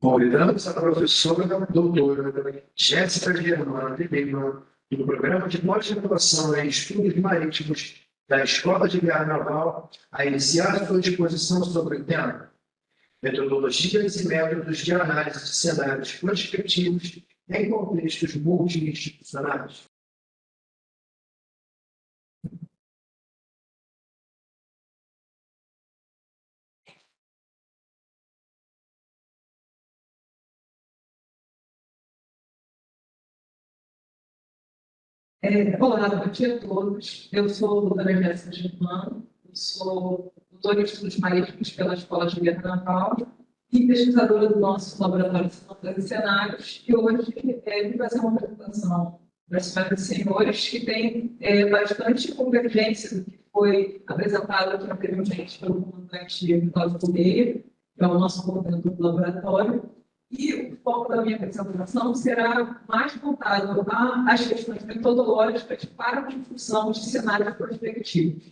Convidamos a professora doutora Jéssica Germana de Lima, do Programa de Pós-Graduação em Estudos Marítimos da Escola de Guerra Naval, a iniciar sua exposição sobre o tema Metodologias e métodos de análise de cenários prospectivos em contextos multi-institucionais. Olá, bom dia a todos. Eu sou a doutora Jéssica Germano, sou doutora em Estudos Marítimos pela Escola de Guerra Naval e pesquisadora do nosso Laboratório de Simulações e Cenários, e hoje vim fazer uma apresentação para os senhoras e senhores que tem bastante convergência do que foi apresentado aqui anteriormente pelo comandante Cláudio Correia, que é o nosso coordenador do laboratório. E o foco da minha apresentação será mais voltado às questões metodológicas para a construção de cenários prospectivos.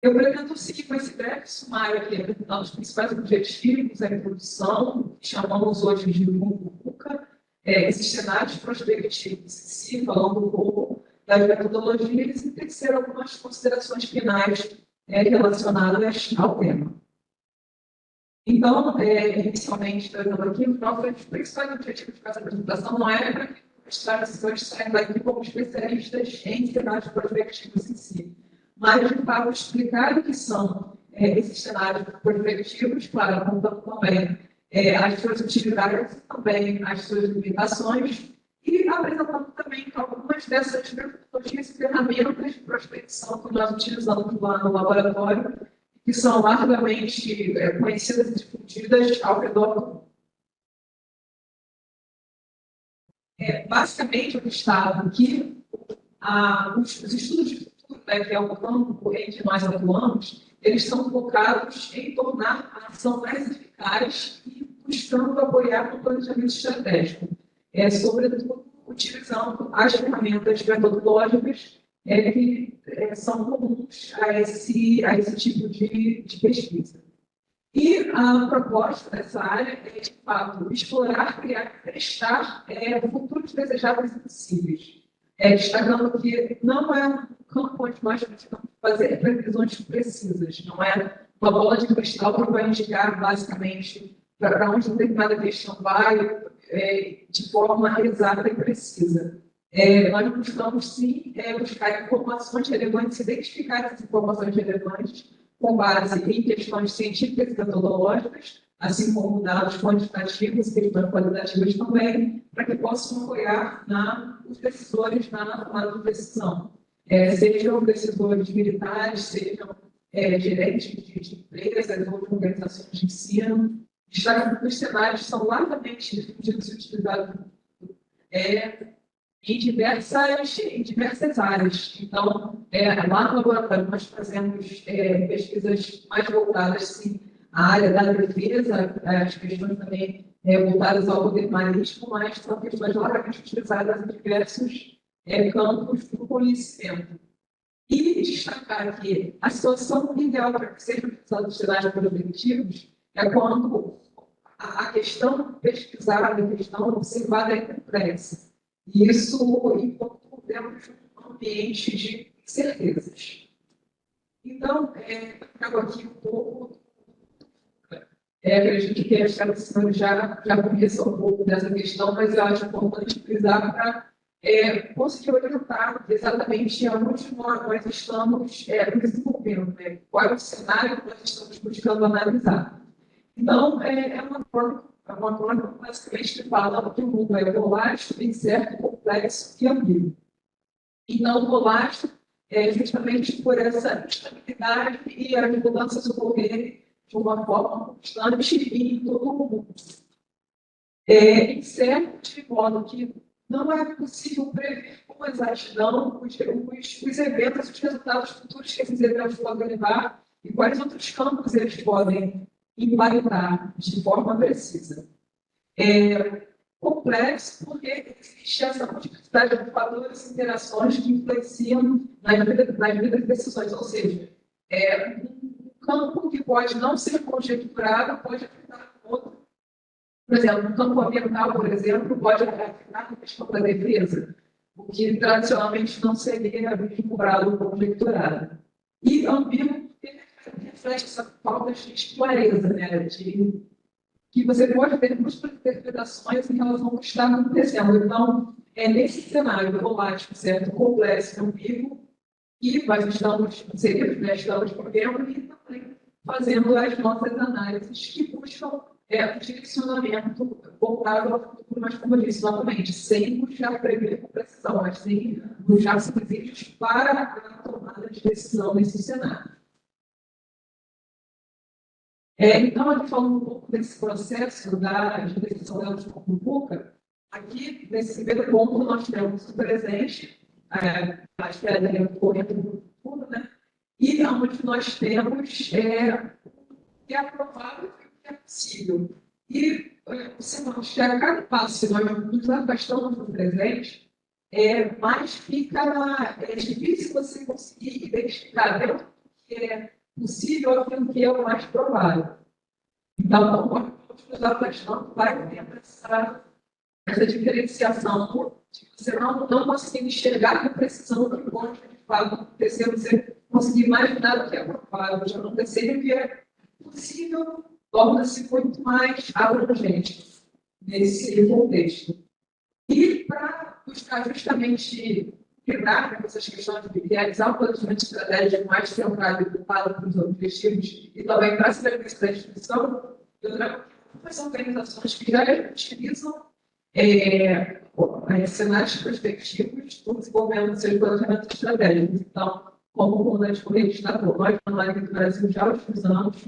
Eu pretendo seguir com esse breve sumário aqui, apresentando os principais objetivos da introdução, que chamamos hoje de VUCA, esses cenários prospectivos, se falando um pouco das metodologias, e tecer algumas considerações finais relacionadas ao tema. Então, inicialmente, trazendo aqui, o nosso principal objetivo de fazer a apresentação não é para que os senhores saiam daqui como especialistas em cenários prospectivos em si, mas, de fato, explicar o que são esses cenários prospectivos, claro, apontando também as suas utilidades, também as suas limitações, e apresentando também algumas dessas metodologias e ferramentas de prospecção que nós utilizamos lá no laboratório, que são largamente conhecidas e difundidas ao redor do mundo. Basicamente, eu destaco que os estudos de futuro, que é o campo em que nós atuamos, eles são focados em tornar a ação mais eficaz e buscando apoiar o planejamento estratégico, sobretudo utilizando as ferramentas metodológicas que são comuns a esse tipo de pesquisa. E a proposta dessa área é, de fato, explorar, criar e testar futuros desejáveis e possíveis. Destacando que não é um campo onde nós precisamos fazer previsões precisas, não é uma bola de cristal que vai indicar, basicamente, para onde determinada questão vai de forma exata e precisa. Nós buscamos, sim, buscar informações relevantes, identificar essas informações relevantes com base em questões científicas e metodológicas, assim como dados quantitativos e questões qualitativas também, para que possam apoiar os decisores na tomada de decisão. Sejam decisores militares, sejam gerentes de empresas ou de organizações de ensino. Destaque que os cenários são largamente difundidos e utilizados em diversas áreas. Então, lá no laboratório, nós fazemos pesquisas mais voltadas, sim, à área da defesa, as questões também voltadas ao poder marítico, mas são questões largamente utilizadas em diversos campos do conhecimento. E destacar que a situação ideal para que sejam utilizados os cenários prospectivos é quando a questão pesquisada, a questão observada é complexa. E isso enquanto temos um ambiente de certezas. Então, trago aqui um pouco. Acredito que as senhores já conheçam um pouco dessa questão, mas eu acho importante frisar para conseguir orientar exatamente onde nós estamos desenvolvendo, qual é o cenário que nós estamos buscando analisar. Então, é uma forma basicamente que fala que o mundo é volátil, incerto, complexo e ambíguo. Então, volátil justamente por essa instabilidade e as mudanças ocorrerem de uma forma constante e em todo o mundo. Incerto, de modo que não é possível prever com exatidão os eventos, os resultados futuros que esses eventos podem levar e quais outros campos eles podem impactar de forma precisa. Complexo porque existe essa multiplicidade de fatores e interações que influenciam nas vidas de decisões, ou seja, um campo que pode não ser conjecturado, pode afetar o outro. Por exemplo, no campo ambiental, por exemplo, pode afetar a questão da defesa, o que tradicionalmente não seria vinculado ou conjecturado. E ambíguo reflete essa falta de clareza, né? De que você pode ter múltiplas interpretações em relação ao que está acontecendo. Então, é nesse cenário volátil, certo, complexo, ambíguo, que nós estamos inseridos, né, estamos vivendo e também fazendo as nossas análises que buscam o direcionamento voltado ao futuro, mas, como eu disse novamente, sem buscar prever com precisão, mas sem buscar subsídios para a tomada de decisão nesse cenário. Então, aqui falando um pouco desse processo da decisão da Convoca, aqui, nesse primeiro ponto, nós temos o presente, a espera da corrente do futuro, né? E onde nós temos o que é provável e o que é possível. E você mostra que a cada passo que nós nos afastamos do presente, mais fica difícil você conseguir identificar dentro do que é possível aquilo que é o mais provável. Então, nós nos afastando vai ter essa diferenciação de você não conseguir enxergar com precisão o que pode de fato acontecer, você conseguir imaginar o que é provável de acontecer e o que é possível, torna-se muito mais abrangente nesse contexto. E para buscar justamente quebrar essas questões de realizar um planejamento estratégico mais centrado e voltado para os objetivos e também para a segurança da instituição, eu trago algumas organizações que já utilizam cenários prospectivos do desenvolvimento dos seus planejamentos estratégicos. Então, como o comandante legislador, nós na Live do Brasil já utilizamos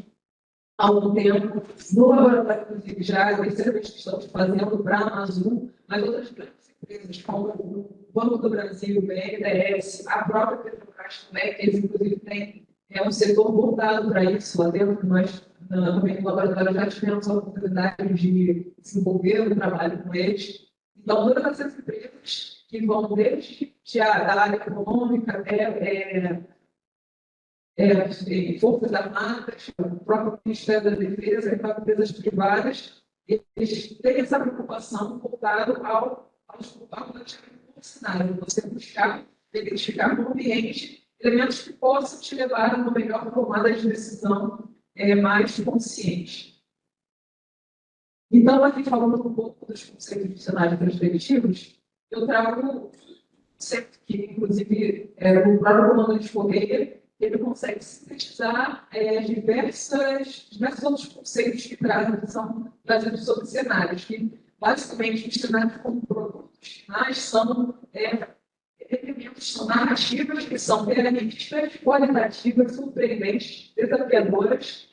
há algum tempo, no laboratório, inclusive, já é a terceira vez que estamos fazendo para a Amazon, mas outras grandes empresas, como o Banco do Brasil, o BNDES, a própria Petrobras também, que eles, inclusive, têm um setor voltado para isso lá dentro, que nós, também no laboratório, já tivemos a oportunidade de desenvolver o trabalho com eles. Então, todas essas empresas que vão desde a área econômica até Forças Armadas, o próprio Ministério da Defesa, e para empresas privadas, eles têm essa preocupação voltada ao cenário, você buscar identificar no ambiente elementos que possam te levar a uma melhor tomada de decisão mais consciente. Então, aqui falando um pouco dos conceitos de cenários perspectivos, eu trago sempre que, inclusive, o próprio comando de Correia, ele consegue sintetizar diversos outros conceitos que são trazidos sobre cenários, que basicamente os cenários como produtos finais são elementos, são narrativas que são realistas, qualitativas, surpreendentes, desafiadoras,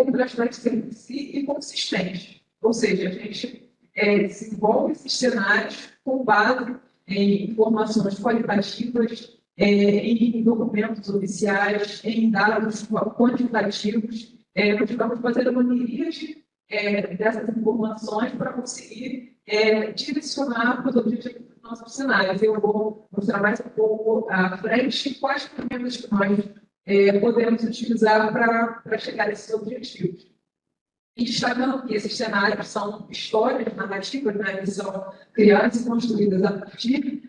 contrastantes entre si e consistentes. Ou seja, a gente desenvolve esses cenários com base em informações qualitativas, em documentos oficiais, em dados quantitativos, buscamos fazer uma miríade dessas informações para conseguir direcionar para os objetivos dos nossos cenários. Eu vou mostrar mais um pouco à frente quais ferramentas que nós podemos utilizar para chegar a esses objetivos. E destacando que esses cenários são histórias narrativas, né, que são criadas e construídas a partir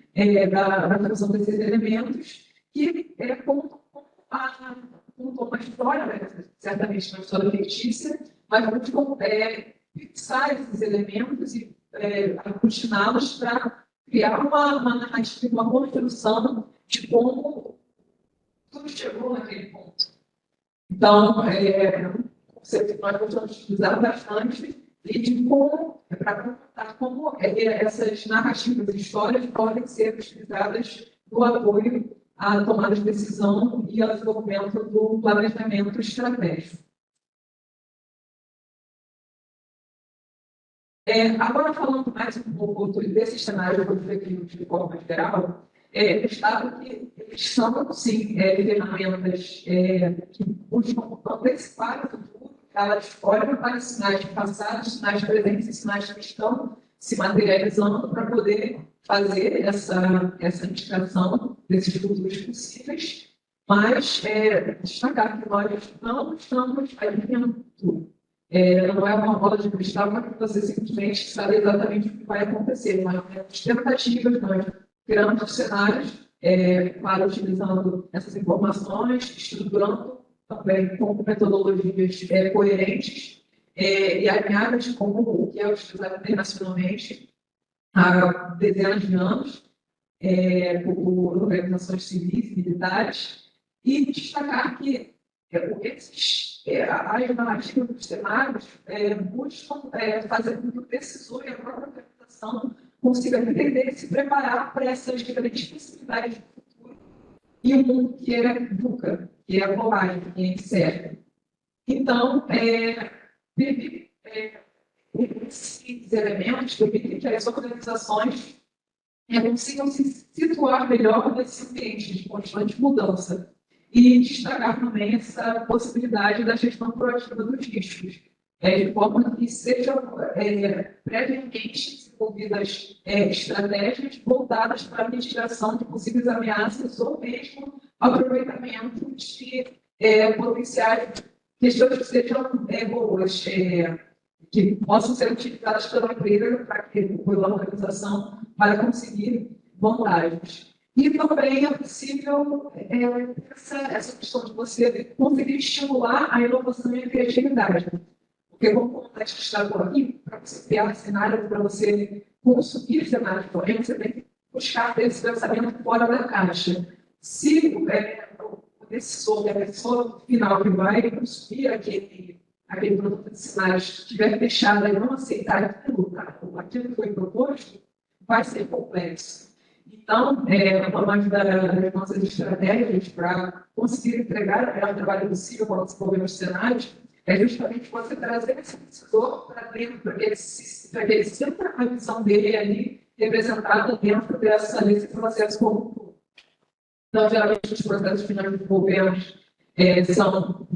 da fusão desses elementos, que contam uma história, né, certamente uma história fictícia, mas buscam fixar esses elementos e continuá-los para criar uma narrativa, uma construção de como tudo chegou naquele ponto. Então, nós gostamos de utilizar bastante e de como, para contar como essas narrativas e histórias podem ser utilizadas no apoio à tomada de decisão e ao desenvolvimento do planejamento estratégico. Agora, falando mais um pouco desses cenários objetivos de forma geral, destaco que eles são, sim, ferramentas que buscam antecipar o futuro, elas olham para sinais passados, sinais presentes e sinais que estão se materializando para poder fazer essa indicação desses futuros possíveis, Mas destacar que nós não estamos adivinhando tudo. Não é uma bola de cristal para que você simplesmente sabe exatamente o que vai acontecer, mas temos tentativas, nós criamos cenários, para utilizando essas informações, estruturando também com metodologias coerentes e alinhadas com o que é utilizado internacionalmente há dezenas de anos, por organizações civis e militares, e destacar que as narrativas dos cenários buscam fazer com que o decisor e a própria organização consigam entender e se preparar para essas diferentes possibilidades do futuro e o mundo que é VUCA, que é global, que é incerto. Então, esses elementos permitem que as organizações consigam se situar melhor nesse ambiente de constante mudança e destacar também essa possibilidade da gestão proativa dos riscos, de forma que sejam previamente desenvolvidas estratégias voltadas para a mitigação de possíveis ameaças ou mesmo aproveitamento de potenciais questões que sejam boas, que possam ser utilizadas pela empresa pela organização para conseguir vantagens. E também é possível essa questão de você conseguir estimular a inovação e a criatividade. Porque, como o contexto está aqui, para você criar cenários, para você consumir cenários, você tem que buscar ter esse pensamento fora da caixa. Se o decisor, a pessoa final que vai consumir aquele produto de cenários estiver fechado e não aceitar aquilo que foi proposto, vai ser complexo. Então, uma das nossas estratégias para conseguir entregar o melhor trabalho possível quando desenvolvemos cenários é justamente você trazer esse decisor para dentro, para que ele sinta a visão dele ali representada dentro desse processo como um todo. Então, geralmente, os processos que nós desenvolvemos são,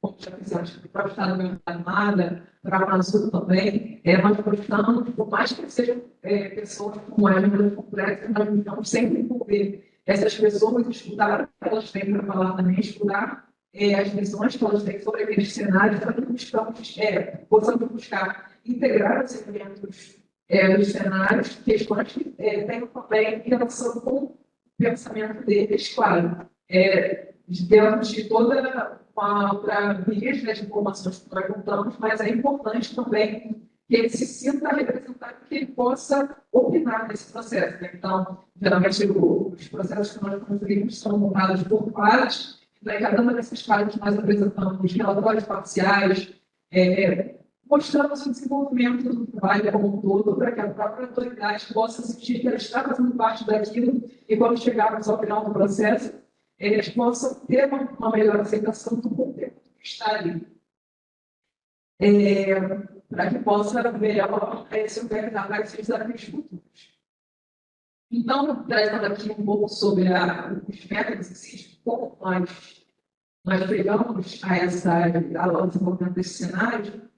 como já fizemos, para o Estado da Armada, para a Amazônia também, nós gostamos, por mais que sejam pessoas com agendas complexas, nós tentamos sempre envolver essas pessoas, estudar o que elas têm para falar também, estudar as visões que elas têm sobre aqueles cenários, para que possamos buscar integrar os elementos dos cenários, questões que tenham também relação com o pensamento deles, claro, dentro de toda uma mídia de informações que nós contamos, mas é importante também que ele se sinta representado, que ele possa opinar nesse processo. Né? Então, geralmente, os processos que nós construímos são montados por pares, e em cada uma dessas pares nós apresentamos relatórios parciais, mostramos o desenvolvimento do trabalho como um todo, para que a própria autoridade possa sentir que ela está fazendo parte daquilo, e quando chegarmos ao final do processo, eles possam ter uma melhor aceitação do conteúdo que está ali. Para que possa melhor se organizar para esses desafios futuros. Então, trazendo aqui um pouco sobre os métodos em si, como nós chegamos ao desenvolvimento desse cenário,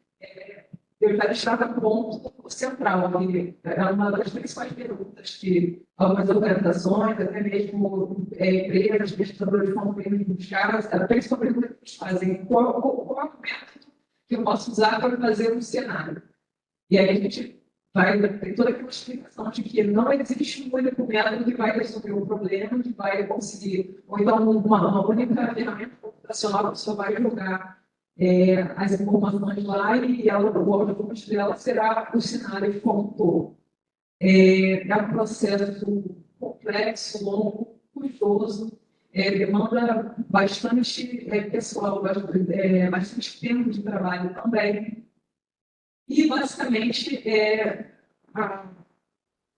eu já estava no ponto central, que era uma das principais perguntas que algumas organizações, até mesmo empresas, pesquisadores vão buscar, a principal pergunta que eles fazem: qual é o método que eu posso usar para fazer um cenário? E aí a gente vai ter toda aquela explicação de que não existe um único método que vai resolver o problema, que vai conseguir, ou então uma única ferramenta computacional que a pessoa vai jogar as informações lá e o algoritmo dela será o cenário como um todo. É um processo complexo, longo, custoso, demanda bastante pessoal, bastante tempo de trabalho também. E, basicamente,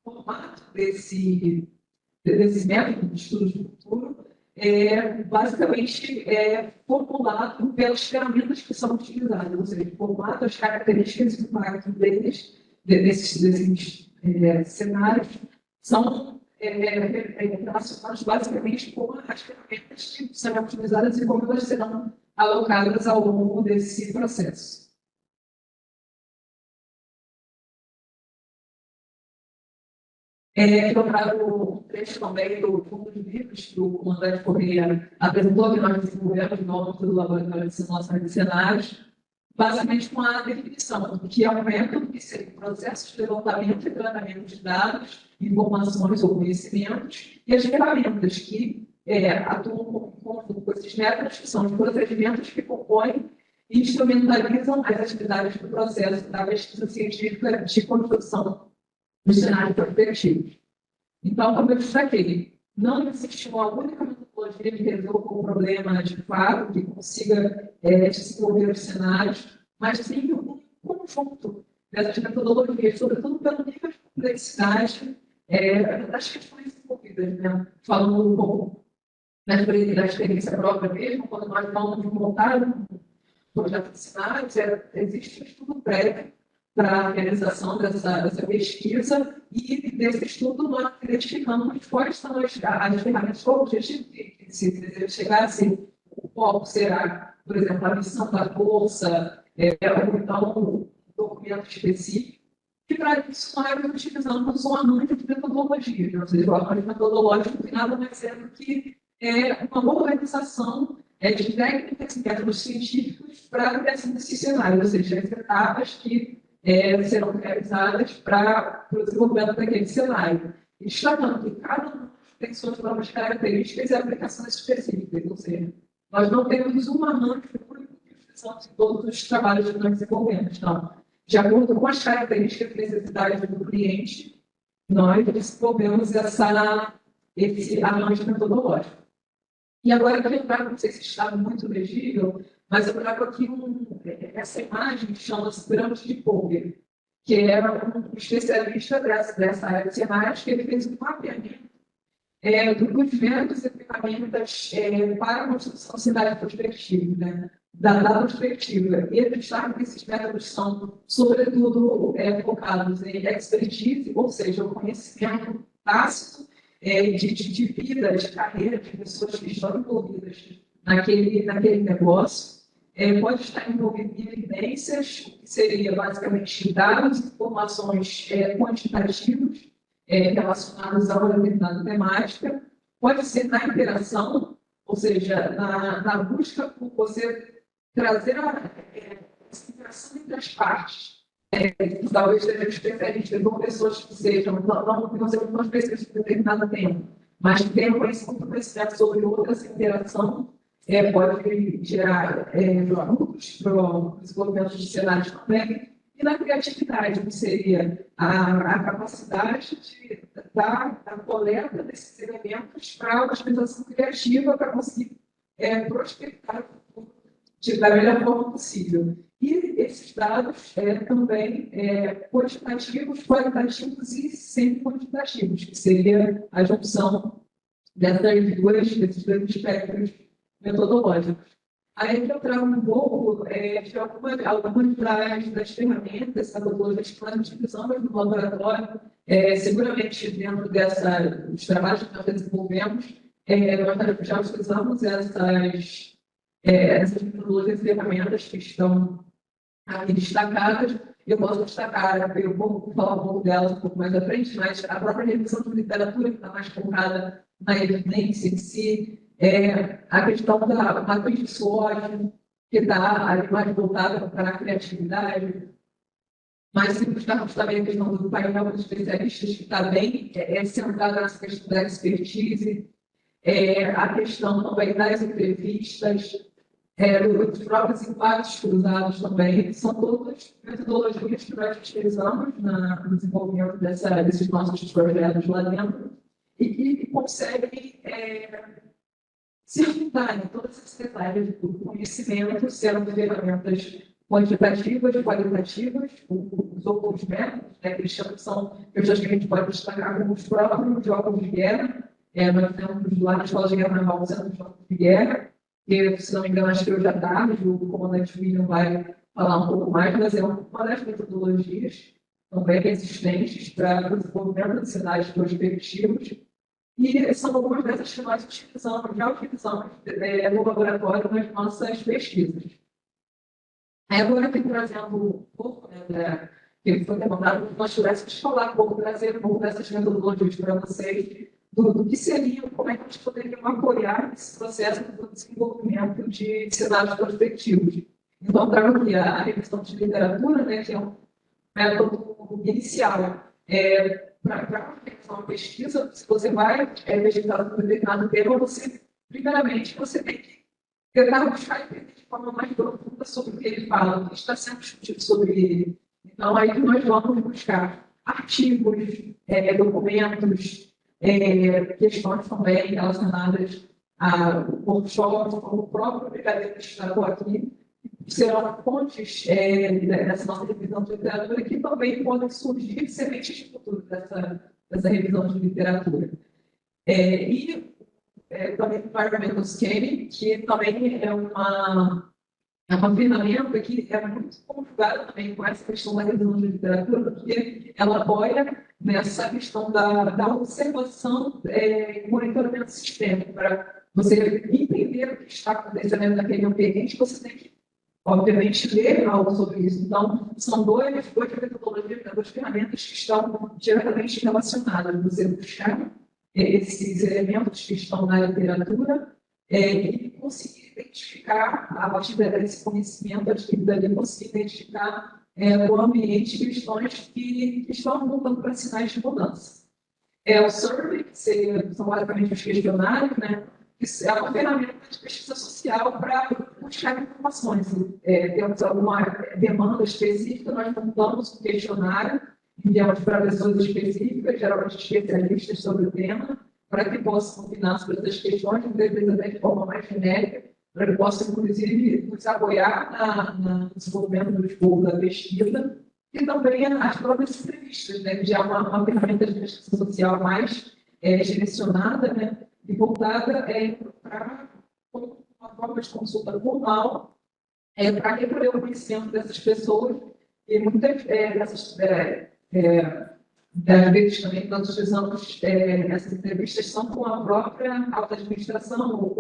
o formato desse método de estudos do futuro basicamente formulado pelas ferramentas que são utilizadas, ou seja, o formato, as características e o impacto desses cenários são relacionados basicamente com as ferramentas que serão utilizadas e como elas serão alocadas ao longo desse processo. Eu trago um trecho também do fundo de livros que o comandante Corrêa apresentou, que nós desenvolvemos no âmbito do Laboratório de Simulações de Cenários, basicamente com a definição do que é um método, que seria um processo de levantamento e tratamento de dados, informações ou conhecimentos, e as ferramentas que atuam como conjunto com esses métodos, que são os procedimentos que compõem e instrumentalizam as atividades do processo da pesquisa científica de construção dos cenários prospectivos. Então, como eu destaquei, não existe uma única metodologia que resolva o problema de fato, que consiga desenvolver os cenários, mas sim um conjunto dessas metodologias, sobretudo pelo nível de complexidade das questões envolvidas. Né? Falando um pouco da experiência própria mesmo, quando nós vamos montar um projeto de cenários, existe um estudo prévio para a realização dessa pesquisa e desse estudo nós identificamos quais são as ferramentas, qual o objetivo que se deseja chegar, se o foco será, por exemplo, a missão da força, ou então um documento específico. E para isso nós utilizamos uma mancha de metodologia, ou seja, o apoio metodológico que nada mais é do que uma organização de técnicas e métodos científicos para a criação desse cenário, ou seja, as etapas que serão realizadas para o desenvolvimento daquele cenário. E destacando que cada um tem suas próprias características e aplicações específicas, ou seja, nós não temos uma mancha única que utilizamos em todos os trabalhos que nós desenvolvemos. Então, de acordo com as características e necessidades do cliente, nós desenvolvemos esse análise metodológica. E agora eu trago, não sei se está muito legível, mas eu trago aqui essa imagem que chama-se Gramos de Polger, que era um especialista dessa área de cenários, que ele fez um mapeamento dos diversos equipamentos para a construção de cenário prospectivo, né? da perspectiva. E ele destaca que esses métodos são, sobretudo, focados em expertise, ou seja, o conhecimento tácito de vida, de carreira, de pessoas que estão envolvidas naquele negócio. Pode estar envolvido em evidências, que seria basicamente dados e informações quantitativos relacionados a uma determinada temática. Pode ser na interação, ou seja, na busca por você trazer essa interação entre as partes. Talvez sejam especialistas ou pessoas que sejam, não sejam especialistas de determinado tema, mas que tenham conhecimento sobre outras interação, pode gerar frutos para o desenvolvimento de cenários também. E na criatividade, que seria a capacidade da coleta desses elementos para a utilização criativa para conseguir prospectar da melhor forma possível. E esses dados também quantitativos, qualitativos e semi-quantitativos, que seria a junção desses dois espectros metodológicos. Aí eu trago um pouco de algumas das ferramentas, metodologias que nós utilizamos no laboratório, seguramente dentro dos trabalhos que nós desenvolvemos, nós já utilizamos essas metodologias e ferramentas que estão aqui destacadas. Eu posso destacar, eu vou falar um pouco delas um pouco mais à frente, mas a própria revisão de literatura, que está mais focada na evidência em si, a questão da matriz de SWOT, que está ali mais voltada para a criatividade, mas se buscarmos também a questão do painel dos especialistas, que está bem centrada nessa questão da expertise, a questão também das entrevistas, dos próprios impactos cruzados também, são todas metodologias que nós utilizamos no desenvolvimento desses nossos projetos lá dentro e que conseguem circundar todas essas áreas do conhecimento, sendo ferramentas quantitativas, qualitativas, os outros métodos, que eles chamam, são pessoas que a gente pode destacar como os próprios jogos de guerra. Nós temos lá na Escola de Guerra Naval os jogos de guerra, que, se não me engano, acho que eu já dava, o comandante William vai falar um pouco mais, mas é uma das metodologias também existentes para o desenvolvimento de cenários prospectivos. E são algumas dessas que nós já utilizamos no laboratório nas nossas pesquisas. Agora, aqui trazendo um pouco que foi demandado que nós tivéssemos que falar um pouco, trazer um pouco dessas metodologias para vocês, do que seria, como é que nós poderíamos apoiar esse processo do desenvolvimento de cenários prospectivos. Então, trago aqui a revisão de literatura, né, que é um método inicial. Para uma pesquisa, se você vai pesquisar sobre um determinado tema, primeiramente, você tem que tentar buscar entender de forma mais profunda sobre o que ele fala, o que está sendo discutido sobre ele. Então, aí nós vamos buscar artigos, documentos, questões também relacionadas a workshops, como o próprio brigadeiro que destacou aqui, que serão fontes dessa nossa revisão de literatura, que também podem surgir sementes de futuro dessa revisão de literatura. Também o Environmental Scanning, que também é uma ferramenta que é muito conjugada também com essa questão da revisão de literatura, porque ela apoia nessa questão da observação e monitoramento sistêmico. Para você entender o que está acontecendo naquele ambiente, você tem que, obviamente, ler algo sobre isso. Então, são duas metodologias, duas ferramentas que estão diretamente relacionadas. Você buscar esses elementos que estão na literatura e conseguir identificar, a partir desse conhecimento adquirido ali, conseguir identificar o ambiente questões que estão voltando para sinais de mudança. O survey, que são basicamente os questionários, né? Isso é uma ferramenta de pesquisa social para buscar informações. Temos alguma demanda específica, nós montamos um questionário, enviamos para pessoas específicas, geralmente especialistas sobre o tema, para que possam opinar sobre essas questões, muitas vezes até de forma mais genérica, para que possam, inclusive, nos apoiar no desenvolvimento do escopo da pesquisa, e também as próprias entrevistas, né, que já é uma ferramenta de pesquisa social mais direcionada, né, e voltada para uma forma de consulta formal, para recolher o conhecimento dessas pessoas, e muitas dessas das vezes também que nós utilizamos essas entrevistas são com a própria alta administração ou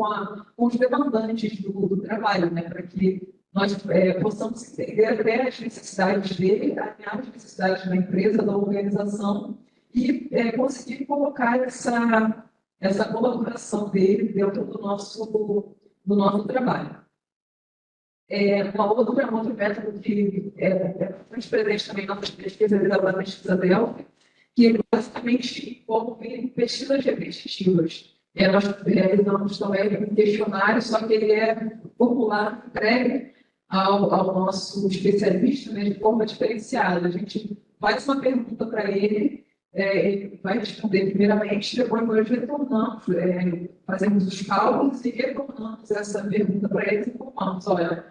com os demandantes do trabalho, né, para que nós possamos entender até as necessidades dele, alinhar as necessidades da empresa, da organização e conseguir colocar essa colaboração dele dentro do nosso trabalho. Outro método que é muito presente também nas nossas pesquisas da pesquisa Delphi, que ele basicamente envolve pesquisas repetitivas. Nós realizamos também um questionário, só que ele é formulado, entregue ao nosso especialista, né, de forma diferenciada. A gente faz uma pergunta para ele, ele vai responder primeiramente, depois nós retornamos, fazemos os cálculos e retornamos essa pergunta para eles e informamos, olha,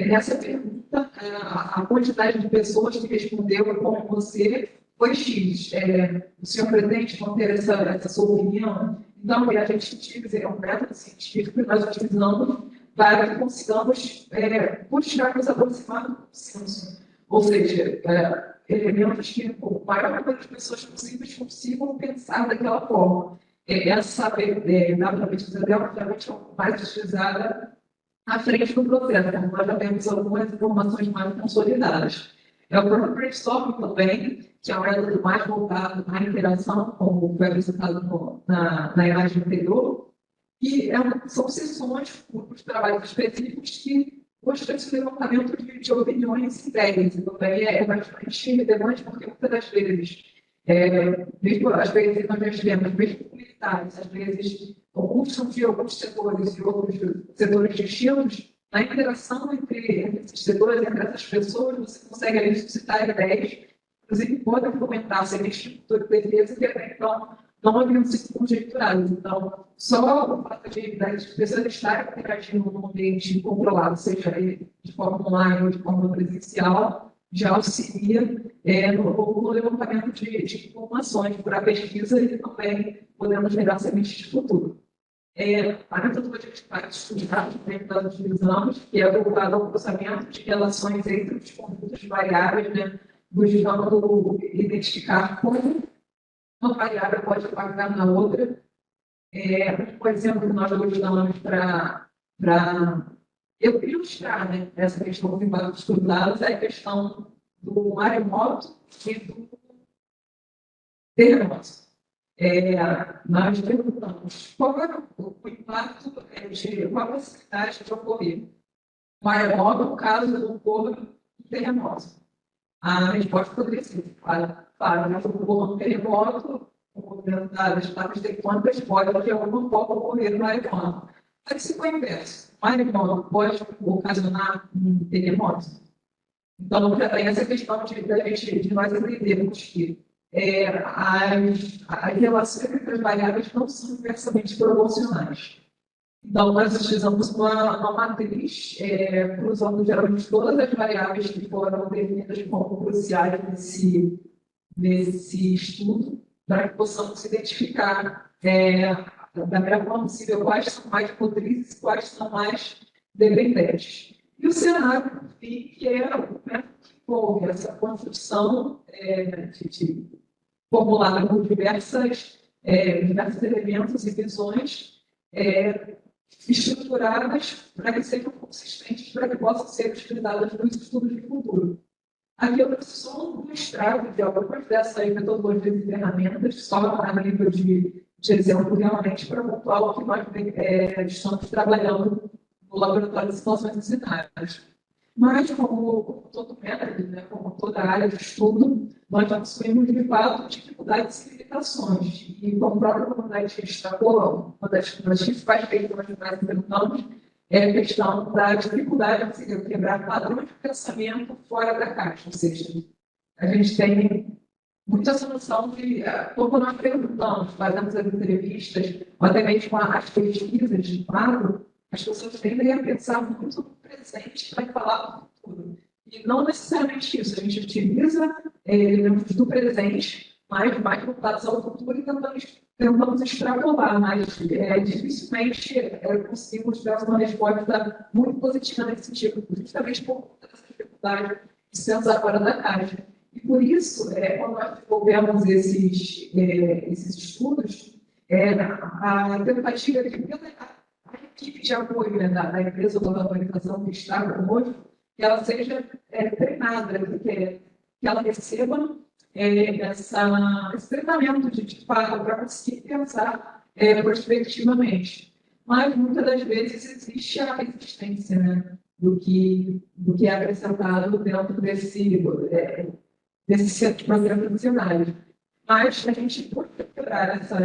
nessa pergunta, a quantidade de pessoas que respondeu como você foi X. O senhor pretende manter essa sua opinião? Então, a gente utiliza um método científico que nós utilizamos para que consigamos buscar nos aproximar do consenso. Ou seja, elementos que o maior número de pessoas possíveis consigam pensar daquela forma. Essa da pesquisa dela, realmente, é mais utilizada à frente do processo. Nós já temos algumas informações mais consolidadas. O próprio brainstorming também, que é um método mais voltado à interação, como foi apresentado na imagem anterior, e são sessões, grupos de trabalho específicos que buscam esse levantamento de opiniões e ideias. E também é bastante relevante, porque muitas das vezes, mesmo às vezes nós já tivemos, mesmo militares, às vezes, alguns são de alguns setores e outros setores distintos, na interação entre esses setores, entre essas pessoas, você consegue ali suscitar ideias, inclusive podem fomentar sementes de futuro de defesa que até então não haviam sido conjecturadas. Então, só o fato das pessoas estarem interagindo num ambiente controlado, seja ele de forma online ou de forma presencial, já auxilia no levantamento de informações para a pesquisa e também podemos gerar sementes de futuro. A metodologia de prática estudada que nós utilizamos, que é voltada ao processamento de relações entre os conjuntos variáveis, né, buscando identificar como uma variável pode impactar na outra. Um exemplo que nós usamos para ilustrar, né, essa questão dos impactos cruzados é a questão do maremoto e do terremoto. Nós perguntamos qual é o impacto de qual a possibilidade de ocorrer maremoto no caso do ocorra um terremoto. A resposta poderia ser, claro, mas o ocorra um terremoto, o movimento das placas tectônicas pode de alguma forma ocorrer no maremoto. Mas se for o inverso, o maremoto pode ocasionar um terremoto? Então, já tem essa questão de nós entendermos que as relações entre as variáveis não são inversamente proporcionais. Então, nós utilizamos uma matriz, cruzando geralmente todas as variáveis que foram definidas como cruciais nesse estudo, para que possamos identificar da melhor forma possível quais são mais motrizes e quais são mais dependentes. E o cenário que envolve essa construção formulada por diversos elementos e visões estruturadas para que sejam consistentes, para que possam ser utilizadas nos estudos de futuro. Aqui eu só um extrato de algumas dessas metodologias e ferramentas, só a nível de exemplo, realmente, para pontuar o que nós estamos trabalhando no laboratório de situações e cenários. Mas, como todo método, como toda área de estudo, nós já possuímos, de fato, dificuldades e limitações. E, como o próprio comandante destacou, uma das principais questões que nós enfrentamos é a questão da dificuldade de quebrar padrões de pensamento fora da caixa. Ou seja, a gente tem muita solução de como nós perguntamos, fazemos as entrevistas, ou até mesmo as pesquisas de quadro, as pessoas tendem a pensar muito no presente para falar do futuro. E não necessariamente isso. A gente utiliza elementos do presente, mas mais voltados ao futuro e tentamos extrapolar, mas dificilmente conseguimos dar uma resposta muito positiva nesse sentido, justamente por conta dessa dificuldade de pensar fora da caixa. E por isso, quando nós desenvolvemos esses estudos, a tentativa de a equipe de apoio da empresa ou da organização que está conosco, que ela seja treinada, que ela receba esse treinamento de fato para conseguir pensar prospectivamente. Mas muitas das vezes existe a resistência do que é apresentado dentro desse centro de programa funcionário. Mas a gente pode quebrar essa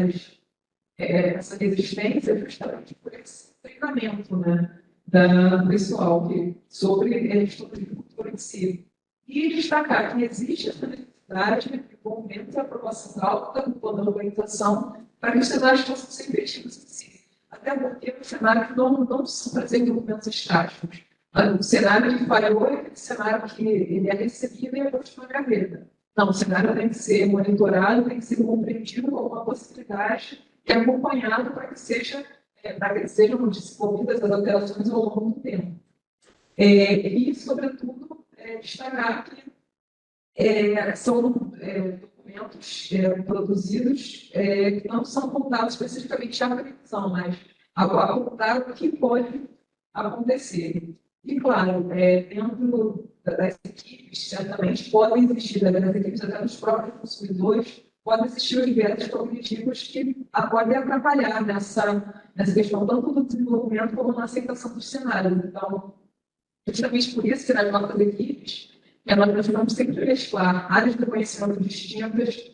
resistência justamente por esse treinamento do pessoal sobre estudo de cultura em si. E destacar que existe essa necessidade de momento de aprovação alta do plano da organização para que os cenários possam ser efetivos em si. Até porque os cenários não são para ser documentos estáticos. O cenário que falhou é aquele cenário que ele é recebido e é posto na gaveta. Não, o cenário tem que ser monitorado, tem que ser compreendido como uma possibilidade e acompanhado para que sejam desenvolvidas as alterações ao longo do tempo. E, sobretudo, destacar que são documentos produzidos que não são voltados especificamente à previsão, mas apontar o que pode acontecer. E, claro, dentro das equipes, certamente podem existir, das equipes até dos próprios consumidores, podem existir diversos cognitivos que podem atrapalhar nessa questão, tanto do desenvolvimento como na aceitação dos cenários. Então, justamente por isso que nas nossas equipes, nós vamos sempre mesclar áreas de conhecimento distintas,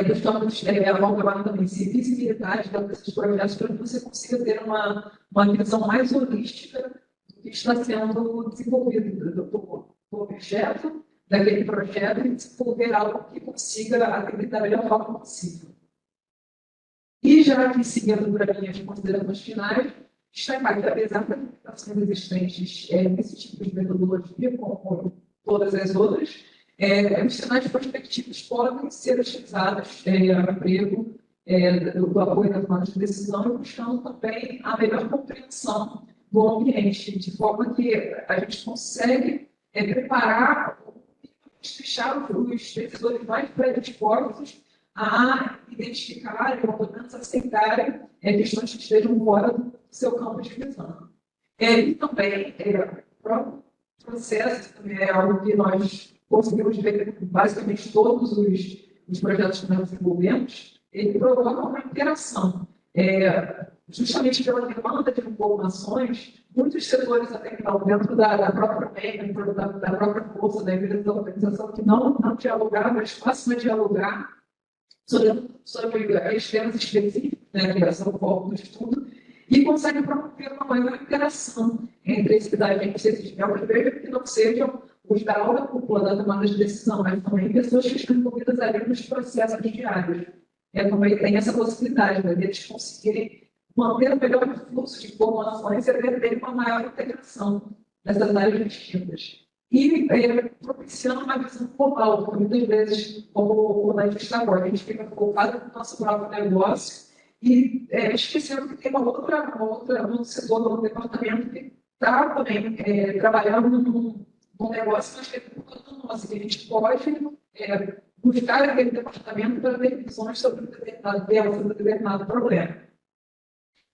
buscamos elaborar também visibilidade desses projetos para que você consiga ter uma visão mais holística do que está sendo desenvolvido do objeto, daquele projeto, e desenvolver algo que consiga atender da melhor forma possível. E já aqui, seguindo para minhas considerações finais, destacar que, apesar das limitações existentes nesse tipo de metodologia, como todas as outras, os cenários prospectivos podem ser utilizados no emprego do apoio das tomadas de decisão, buscando também a melhor compreensão do ambiente, de forma que a gente consegue preparar, deixar os decisores mais predispostos a identificarem, ou pelo menos aceitarem questões que estejam fora do seu campo de visão. E também, o próprio processo também é algo que nós conseguimos ver que basicamente todos os projetos que nós desenvolvemos, ele provoca uma interação. Justamente pela demanda de informações, muitos setores até que estão dentro da própria MEI, dentro da própria força da empresa, da organização, que não dialogavam, mas passam a dialogar sobre as temas específicos, né, que são o foco do estudo, e conseguem promover uma maior interação entre esses agentes existentes, que não sejam os da alta cúpula da tomada de decisão, mas também pessoas que estão envolvidas ali nos processos diários. Também tem essa possibilidade, né, de eles conseguirem manter o melhor fluxo de informações e ter uma maior integração dessas áreas distintas. E propiciando uma visão global, porque muitas vezes, como a gente está agora, a gente fica focado no nosso próprio negócio e esquecendo que tem um setor, um departamento que está também trabalhando num negócio, mas que é todo nosso, que a gente pode buscar aquele departamento para ter visões sobre um determinado tema, sobre um determinado problema.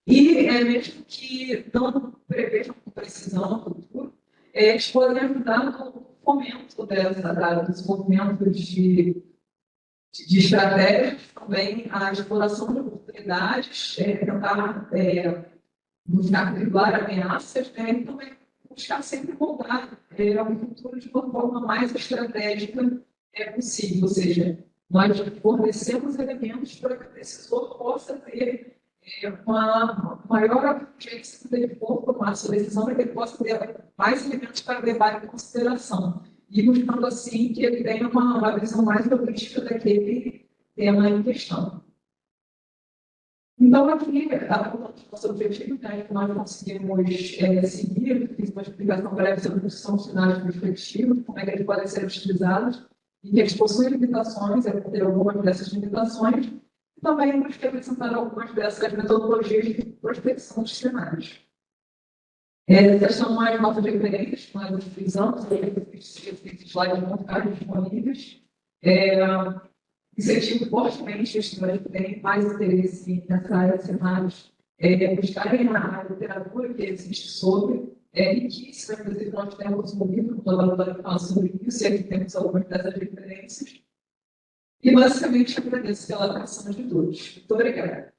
E mesmo que não prevejam com precisão no futuro, eles podem ajudar no fomento do desenvolvimento de estratégias, também a exploração de oportunidades, tentar buscar driblar ameaças, né, e também buscar sempre moldar o futuro de uma forma mais estratégica possível, ou seja, nós fornecemos elementos para que o decisor possa ter uma maior urgência de tomar sua decisão, para que ele possa ter mais elementos para levar em consideração, e buscando assim que ele tenha uma visão mais holística daquele tema em questão. Então, aqui, o nosso objetivo, né, que nós conseguimos seguir, fiz uma explicação breve sobre os que são os sinais perspectivos, como é que eles podem ser utilizados, e que eles possuem limitações, eu vou ter algumas dessas limitações, e também vamos apresentar algumas dessas metodologias de prospecção de cenários. Essas são mais nossas referências que nós utilizamos, esses slides vão ficar disponíveis. Incentivo fortemente os estudantes que têm mais interesse nessa área de cenários, buscarem a literatura que existe sobre, riquíssima, inclusive nós temos um livro no laboratório que fala sobre isso, e aqui temos algumas dessas referências. E basicamente agradeço pela atenção de todos. Muito obrigada.